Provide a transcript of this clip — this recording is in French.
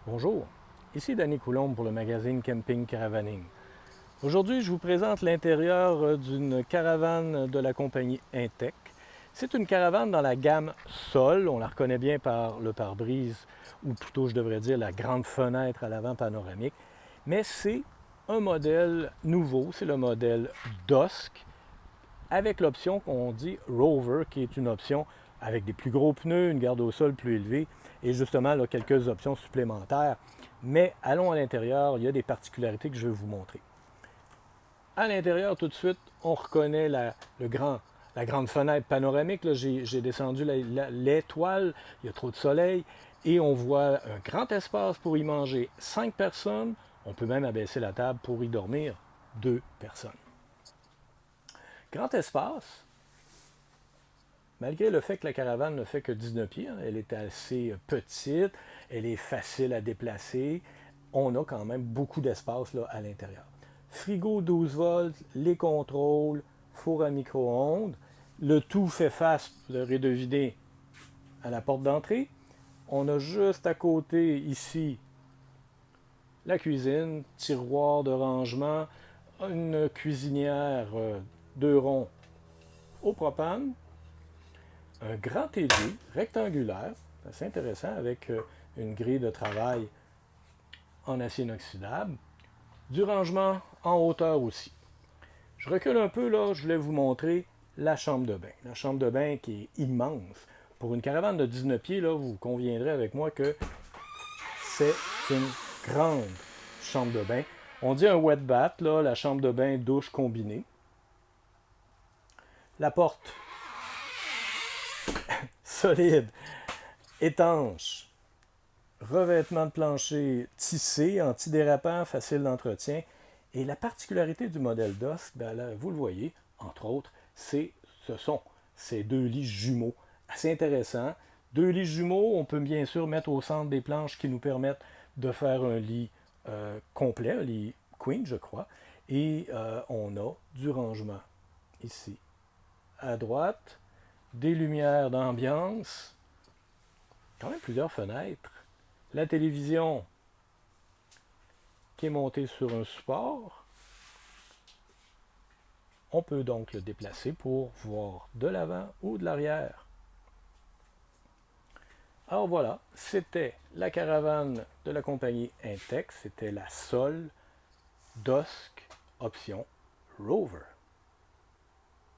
Bonjour, ici Danny Coulombe pour le magazine Camping Caravaning. Aujourd'hui, je vous présente l'intérieur d'une caravane de la compagnie Intech. C'est une caravane dans la gamme Sol, on la reconnaît bien par le pare-brise, ou plutôt je devrais dire la grande fenêtre à l'avant panoramique, mais c'est un modèle nouveau, c'est le modèle Dusk, avec l'option qu'on dit Rover, qui est une option avec des plus gros pneus, une garde au sol plus élevée et justement là, quelques options supplémentaires. Mais allons à l'intérieur, il y a des particularités que je vais vous montrer. À l'intérieur, tout de suite, on reconnaît la grande fenêtre panoramique. J'ai descendu l'étoile, il y a trop de soleil, et on voit un grand espace pour y manger 5 personnes. On peut même abaisser la table pour y dormir 2 personnes. Grand espace, malgré le fait que la caravane ne fait que 19 pieds, elle est assez petite, elle est facile à déplacer, on a quand même beaucoup d'espace là, à l'intérieur. Frigo 12 volts, les contrôles, four à micro-ondes, le tout fait face, vous aurez deviné, à la porte d'entrée. On a juste à côté ici la cuisine, tiroir de rangement, une cuisinière 2 ronds au propane, un grand évier rectangulaire, assez intéressant, avec une grille de travail en acier inoxydable, du rangement en hauteur aussi. Je recule un peu là, je voulais vous montrer la chambre de bain. La chambre de bain qui est immense. Pour une caravane de 19 pieds, là, vous conviendrez avec moi que c'est une grande chambre de bain. On dit un wet bath, là, la chambre de bain douche combinée. La porte solide, étanche, revêtement de plancher tissé, antidérapant, facile d'entretien. Et la particularité du modèle Dusk, ben là, vous le voyez, entre autres, ce sont ces 2 lits jumeaux. Assez intéressant. 2 lits jumeaux, on peut bien sûr mettre au centre des planches qui nous permettent de faire un lit complet, un lit queen, je crois. Et on a du rangement ici à droite, des lumières d'ambiance, quand même plusieurs fenêtres, la télévision qui est montée sur un support. On peut donc le déplacer pour voir de l'avant ou de l'arrière. Alors voilà, c'était la caravane de la compagnie Intech, c'était la Sol Dusk option Rover.